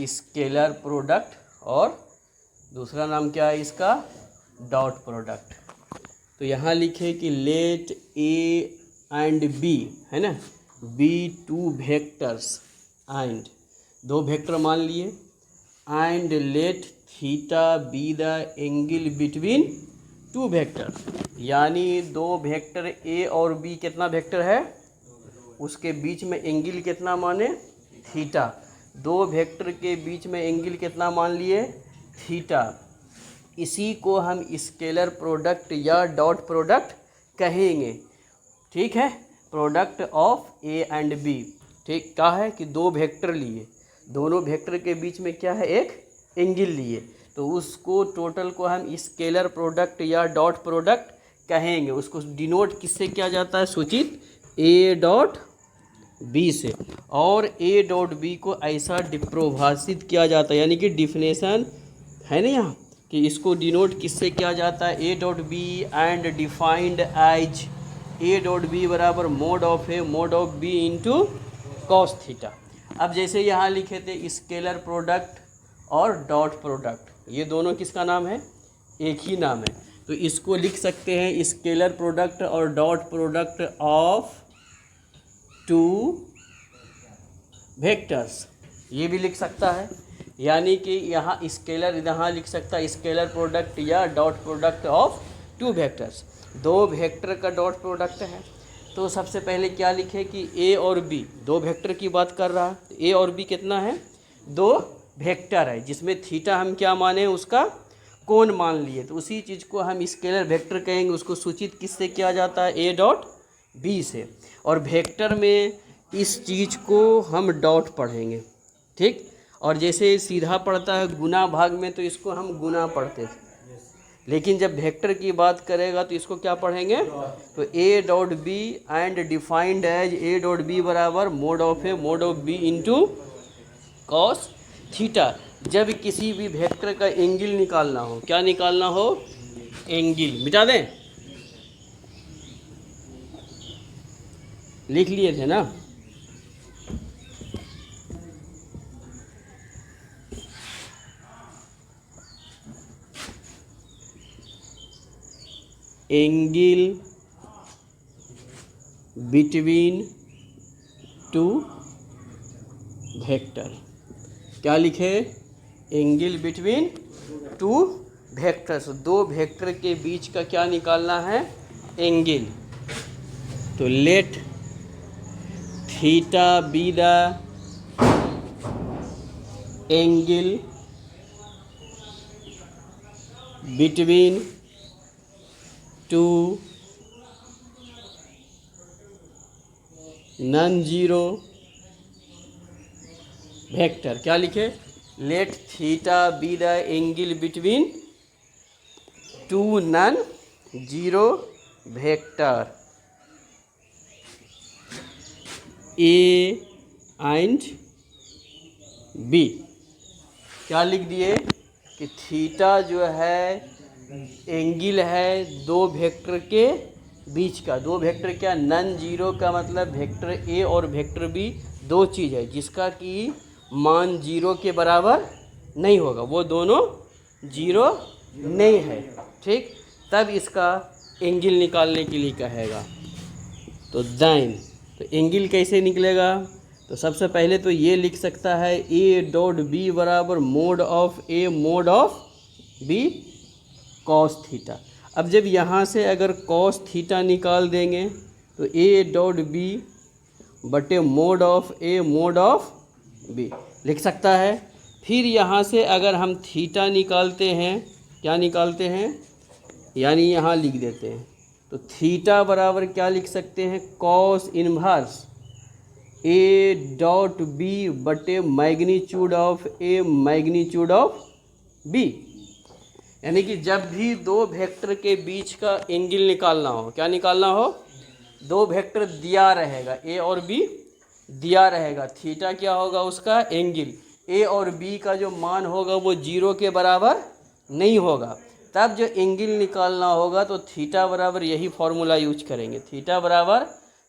Scalar product और दूसरा नाम क्या है इसका, डॉट प्रोडक्ट। तो यहाँ लिखे कि लेट ए एंड बी, है ना, बी टू वेक्टर्स एंड, दो वेक्टर मान लिए, and let theta be the angle between to vector, यानी दो वेक्टर ए और बी कितना वेक्टर है, उसके बीच में एंगल कितना माने, थीटा। दो वेक्टर के बीच में एंगल कितना मान लिए, थीटा। इसी को हम स्केलर प्रोडक्ट या डॉट प्रोडक्ट कहेंगे। ठीक है, product of A and B. ठीक, क्या है कि दो वेक्टर लिए, दोनों वेक्टर के बीच में क्या है, एक एंगल लिए, तो उसको टोटल को हम स्केलर प्रोडक्ट या डॉट प्रोडक्ट कहेंगे। उसको डिनोट किससे किया जाता है, सूचित ए डॉट बी से। और ए डॉट बी को ऐसा परिभाषित किया जाता है, यानी कि डिफिनेशन है ना यहाँ, कि इसको डिनोट किससे किया जाता है, ए dot b and defined as a dot B बराबर mod of A mod of b into cos theta. अब जैसे यहाँ लिखे थे स्केलर प्रोडक्ट और डॉट प्रोडक्ट, ये दोनों किसका नाम है, एक ही नाम है। तो इसको लिख सकते हैं स्केलर प्रोडक्ट और dot product of two vectors, ये भी लिख सकता है। यानी कि यहाँ स्केलर, यहाँ लिख सकता है स्केलर प्रोडक्ट या dot product of to vectors, दो वेक्टर का डॉट प्रोडक्ट है। तो सबसे पहले क्या लिखे कि ए और बी, दो वेक्टर की बात कर रहा है। ए और बी कितना है, दो वेक्टर है, जिसमें थीटा हम क्या माने, उसका कोण मान लिए। तो उसी चीज़ को हम स्केलर वेक्टर कहेंगे। उसको सूचित किससे किया जाता है, ए डॉट बी से। और वेक्टर में इस चीज़ को हम डॉट पढ़ेंगे। ठीक, और जैसे सीधा पढ़ता है गुना भाग में, तो इसको हम गुना पढ़ते थे, लेकिन जब वेक्टर की बात करेगा तो इसको क्या पढ़ेंगे, तो ए dot b and defined as a dot B बराबर mod of A mod of b into cos theta. जब किसी भी वेक्टर का एंगल निकालना हो, क्या निकालना हो, एंगल। मिटा दें, लिख लिए थे ना, एंगल बिटवीन टू वेक्टर। क्या लिखे, एंगल बिटवीन टू वेक्टर्स, दो वेक्टर के बीच का क्या निकालना है, एंगल। तो let theta be the angle between two non zero vector. क्या लिखे, let theta be the angle between two non zero vector A and B. क्या लिख दिए कि थीटा जो है एंगल है दो वेक्टर के बीच का। दो वेक्टर क्या, नॉन जीरो का मतलब वेक्टर ए और वेक्टर बी दो चीज़ है जिसका कि मान जीरो के बराबर नहीं होगा, वो दोनों जीरो नहीं है। ठीक, तब इसका एंगल निकालने के लिए कहेगा। तो दाइन, तो एंगल कैसे निकलेगा, तो सबसे पहले तो ये लिख सकता है ए डॉट बी बराबर mod of A mod of B cos theta. अब जब यहाँ से अगर कॉस थीटा निकाल देंगे तो ए डॉट बी बटे mod of A mod of B लिख सकता है। फिर यहाँ से अगर हम थीटा निकालते हैं, क्या निकालते हैं, यानी यहाँ लिख देते हैं, तो थीटा बराबर क्या लिख सकते हैं, cos inverse a dot B बटे magnitude of a magnitude of b. यानी कि जब भी दो वेक्टर के बीच का एंगल निकालना हो, क्या निकालना हो, दो वेक्टर दिया रहेगा ए और बी दिया रहेगा, थीटा क्या होगा उसका एंगल, ए और बी का जो मान होगा वो जीरो के बराबर नहीं होगा, तब जो एंगल निकालना होगा तो थीटा बराबर यही फॉर्मूला यूज करेंगे, थीटा बराबर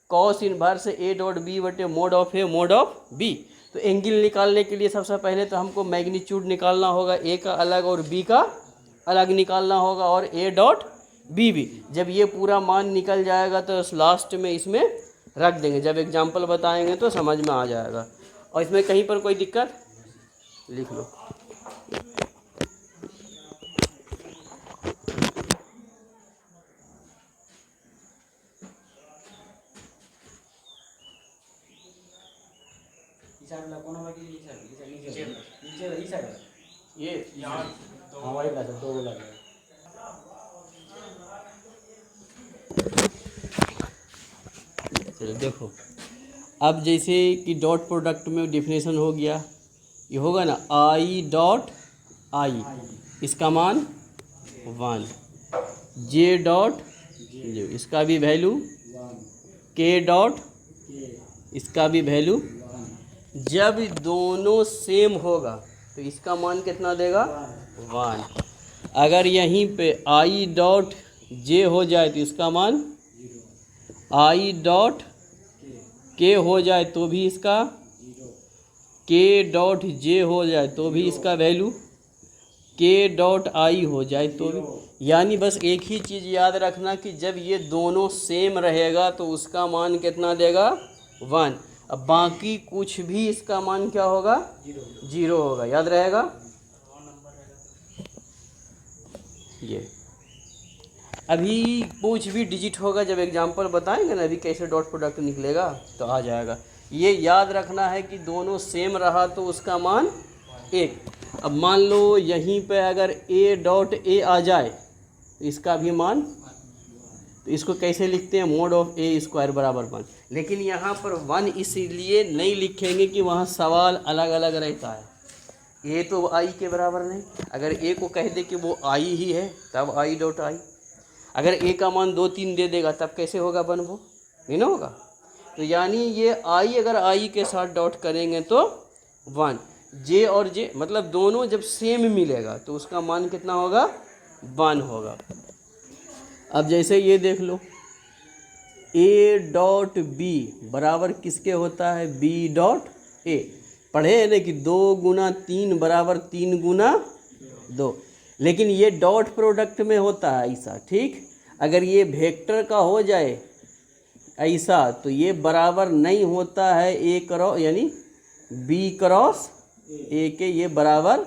cos inverse a dot B बटे mod of A mod of b. तो एंगल निकालने के लिए सबसे पहले तो हमको मैग्नीट्यूड निकालना होगा, ए का अलग और बी का अलग निकालना होगा, और ए डॉट बी भी। जब ये पूरा मान निकल जाएगा तो लास्ट में इसमें रख देंगे, जब एग्जाम्पल बताएंगे तो समझ में आ जाएगा। और इसमें कहीं पर कोई दिक्कत लिख लो। ये हमारे दो लगे। चलो देखो, अब जैसे कि डॉट प्रोडक्ट में डेफिनेशन हो गया, ये होगा ना आई डॉट आई, इसका मान 1, जे डॉट जे, इसका भी वैल्यू, के डॉट इसका भी वैल्यू। जब दोनों सेम होगा तो इसका मान कितना देगा 1। अगर यहीं पे आई डॉट जे हो जाए तो इसका मान, आई डॉट के हो जाए तो भी इसका, के डॉट जे हो जाए तो भी इसका वैल्यू, के डॉट आई हो जाए तो भी। यानी बस एक ही चीज़ याद रखना कि जब ये दोनों सेम रहेगा तो उसका मान कितना देगा 1। अब बाकी कुछ भी इसका मान क्या होगा 0 होगा, याद रहेगा ये। अभी कुछ भी डिजिट होगा, जब एग्जांपल बताएंगे ना अभी कैसे डॉट प्रोडक्ट निकलेगा तो आ जाएगा। ये याद रखना है कि दोनों सेम रहा तो उसका मान 1। अब मान लो यहीं पे अगर ए डॉट ए आ जाए तो इसका भी मान, तो इसको कैसे लिखते हैं, मोड ऑफ ए स्क्वायर बराबर 1। लेकिन यहाँ पर 1 इसलिए नहीं लिखेंगे कि वहाँ सवाल अलग अलग रहता है। ए तो आई के बराबर नहीं, अगर ए को कह दे कि वो आई ही है तब आई डॉट आई। अगर ए का मान 2 3 दे देगा तब कैसे होगा 1, वो नहीं ना होगा। तो यानी ये आई अगर आई के साथ डॉट करेंगे तो 1, जे और जे मतलब दोनों जब सेम मिलेगा तो उसका मान कितना होगा 1 होगा। अब जैसे ये देख लो, ए डॉट बी बराबर किसके होता है, बी डॉट ए। पढ़े है ना कि 2 गुना 3 बराबर 3 गुना 2, लेकिन ये डॉट प्रोडक्ट में होता है ऐसा, ठीक। अगर ये वेक्टर का हो जाए ऐसा तो ये बराबर नहीं होता है ए क्रॉस यानी बी क्रॉस ए के, ये बराबर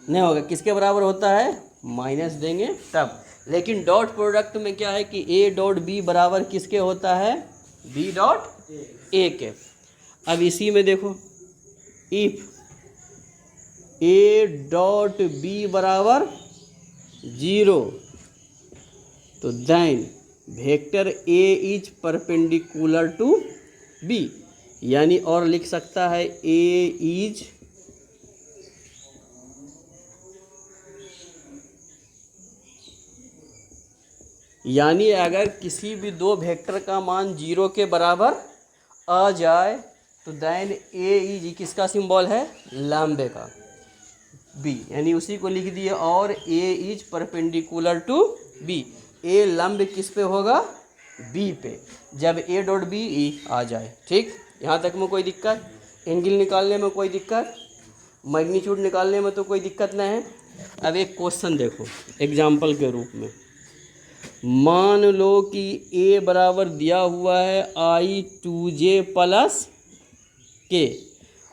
नहीं होगा। किसके बराबर होता है, माइनस देंगे तब। लेकिन डॉट प्रोडक्ट में क्या है कि ए डॉट बी बराबर किसके होता है, बी डॉट ए के। अब इसी में देखो, इफ ए डॉट बी बराबर 0 तो then vector A is perpendicular to B. यानी और लिख सकता है ए इज यानी अगर किसी भी दो वेक्टर का मान 0 के बराबर आ जाए तो देन ए इज किसका सिंबल है, लंबे का, बी, यानी उसी को लिख दिए। और ए इज परपेंडिकुलर टू बी, ए लंब किस पे होगा, बी पे, जब ए डॉट बी आ जाए। ठीक, यहाँ तक में कोई दिक्कत, एंगल निकालने में कोई दिक्कत, मैग्नीट्यूड निकालने में तो कोई दिक्कत नहीं है। अब एक क्वेश्चन देखो एग्जाम्पल के रूप में, मान लो कि a बराबर दिया हुआ है आई 2j प्लस के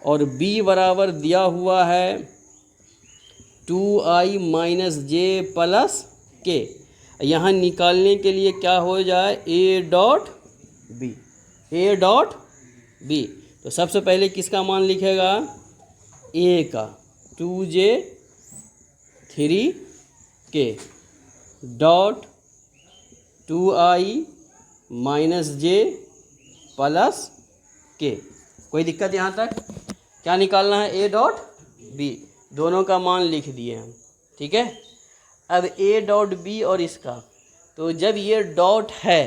और b बराबर दिया हुआ है 2i माइनस जे प्लस के। यहाँ निकालने के लिए क्या हो जाए, a dot B, a dot B. तो सबसे पहले किसका मान लिखेगा, a का 2j 3k dot 2i minus जे प्लस के। कोई दिक्कत यहाँ तक? क्या निकालना है, a डॉट बी, दोनों का मान लिख दिए हम। ठीक है, अब a डॉट बी और इसका, तो जब ये डॉट है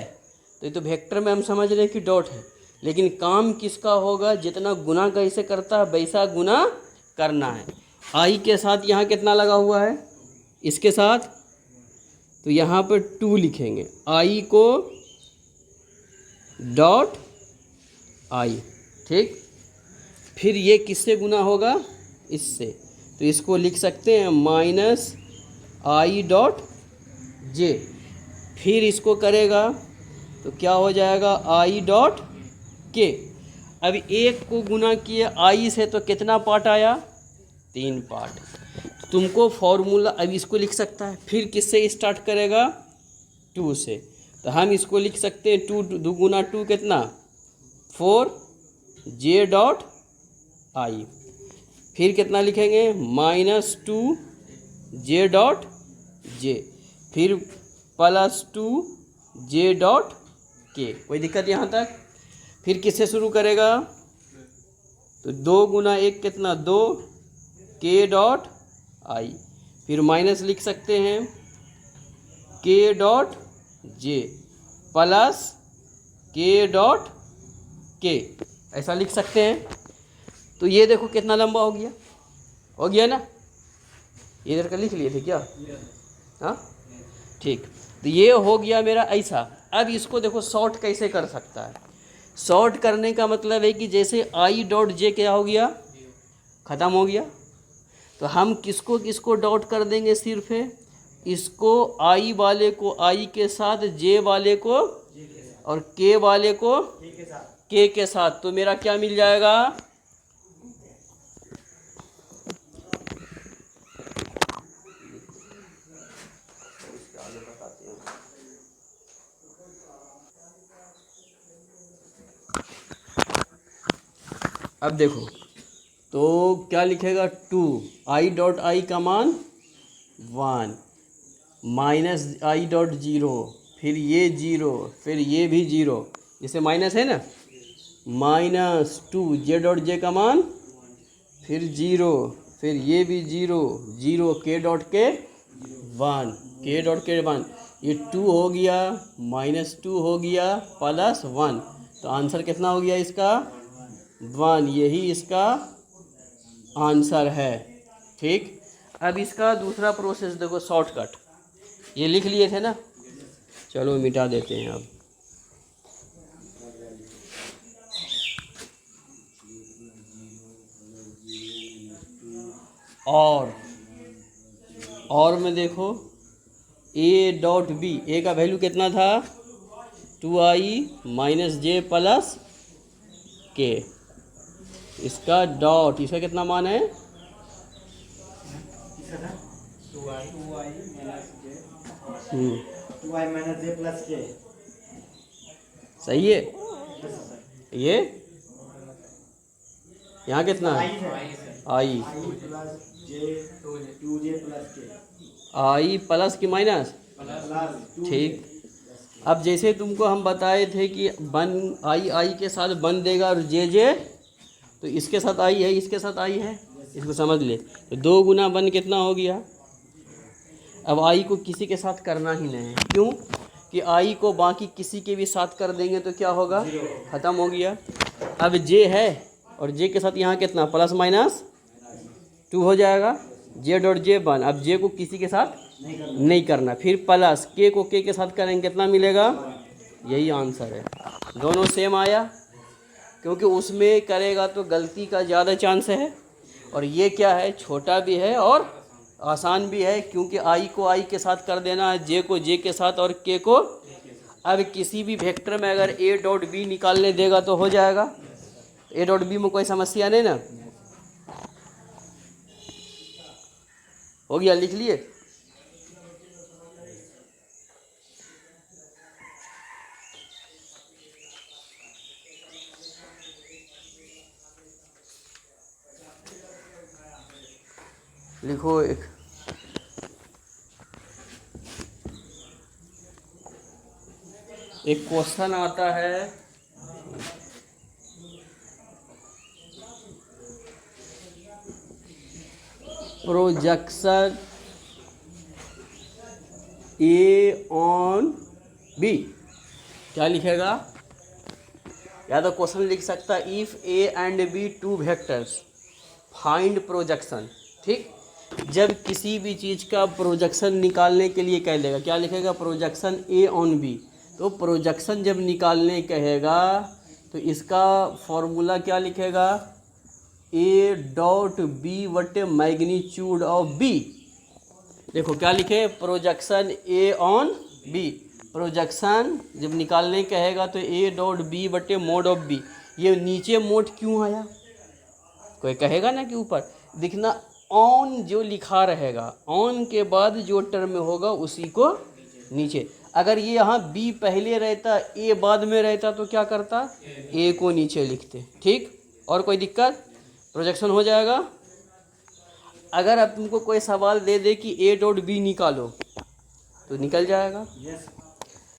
तो ये तो वेक्टर में हम समझ रहे हैं कि डॉट है, लेकिन काम किसका होगा, जितना गुना कैसे करता है वैसा गुना करना है। i के साथ यहाँ कितना लगा हुआ है, इसके साथ, तो यहाँ पर 2 लिखेंगे, i को डॉट i। ठीक, फिर ये किससे गुना होगा, इससे, तो इसको लिख सकते हैं माइनस आई डॉट जे। फिर इसको करेगा तो क्या हो जाएगा आई डॉट के। अब एक को गुना किए आई से तो कितना पार्ट आया, 3 पार्ट। तुमको फॉर्मूला अब इसको लिख सकता है, फिर किससे स्टार्ट करेगा, 2 से, तो हम इसको लिख सकते हैं 2 2 2 कितना 4 जे डॉट आई। फिर कितना लिखेंगे -2 जे डॉट जे, फिर +2 जे डॉट के। कोई दिक्कत यहाँ तक। फिर किससे शुरू करेगा, तो 2 गुना 1 कितना 2 के डॉट आई। फिर माइनस लिख सकते हैं के डॉट जे प्लस के डॉट के, ऐसा लिख सकते हैं। तो ये देखो कितना लंबा हो गया ना। इधर का लिख लिए थे क्या, हाँ ठीक। तो ये हो गया मेरा ऐसा। अब इसको देखो शॉर्ट कैसे कर सकता है। शॉर्ट करने का मतलब है कि जैसे आई डॉट जे क्या हो गया, ख़त्म हो गया, तो हम किसको किसको डॉट कर देंगे, सिर्फ है इसको आई वाले को आई के साथ, जे वाले को और के वाले को के के साथ। तो मेरा क्या मिल जाएगा, अब देखो तो क्या लिखेगा 2 आई डॉट आई का मान 1 माइनस आई डॉट 0, फिर ये 0, फिर ये भी 0, जैसे माइनस है ना, -2 जे डॉट जे का मान, फिर 0, फिर ये भी 0 0 के डॉट के 1 के डॉट के 1, ये 2 हो गया -2 हो गया +1, तो आंसर कितना हो गया इसका 1। यही इसका आंसर है। ठीक। अब इसका दूसरा प्रोसेस देखो, शॉर्टकट ये लिख लिए थे ना, चलो मिटा देते हैं अब। और में देखो ए डॉट बी, ए का वैल्यू कितना था 2i - जे प्लस के, इसका डॉट, इसका कितना मान है 2i - जे प्लस के, सही है। ये यहाँ कितना है आई प्लस जे 2j प्लस के, आई प्लस की माइनस, प्लस ठीक। अब जैसे तुमको हम बताए थे कि बन आई के साथ बन देगा और जे, तो इसके साथ आई है, इसके साथ आई है, इसको समझ ले। तो 2 गुना 1 कितना हो गया। अब आई को किसी के साथ करना ही नहीं है, क्यों कि आई को बाकी किसी के भी साथ कर देंगे तो क्या होगा, ख़त्म हो गया। अब जे है और जे के साथ यहाँ कितना +-2 हो जाएगा, जे डॉट जे 1। अब जे को किसी के साथ नहीं करना, फिर प्लस के को के साथ करेंगे, कितना मिलेगा, यही आंसर है। दोनों सेम आया, क्योंकि उसमें करेगा तो गलती का ज़्यादा चांस है, और ये क्या है, छोटा भी है और आसान भी है, क्योंकि आई को आई के साथ कर देना है, जे को जे के साथ और के को। अब किसी भी वेक्टर में अगर ए डॉट बी निकालने देगा तो हो जाएगा, ए डॉट बी में कोई समस्या नहीं ना। हो गया, लिख लिए। लिखो एक क्वेश्चन आता है, प्रोजेक्शन ए ऑन बी, क्या लिखेगा, या तो क्वेश्चन लिख सकता है if A and B 2 vectors find projection. ठीक, जब किसी भी चीज़ का प्रोजेक्शन निकालने के लिए कह देगा, क्या लिखेगा, प्रोजेक्शन ए ऑन बी। तो प्रोजेक्शन जब निकालने कहेगा तो इसका फॉर्मूला क्या लिखेगा, ए डॉट बी बटे मैग्नीट्यूड ऑफ बी। देखो क्या लिखे, projection A on B. Projection जब निकालने कहेगा तो ए डॉट बी बटे मोड ऑफ बी। ये नीचे मोड क्यों आया, कोई कहेगा ना कि ऊपर दिखना, ऑन जो लिखा रहेगा, ऑन के बाद जो टर्म होगा उसी को नीचे। अगर ये यहाँ बी पहले रहता ए बाद में रहता तो क्या करता, ए को नीचे लिखते। ठीक, और कोई दिक्कत, प्रोजेक्शन हो जाएगा। अगर अब तुमको कोई सवाल दे दे कि ए डॉट बी निकालो तो निकल जाएगा। Yes.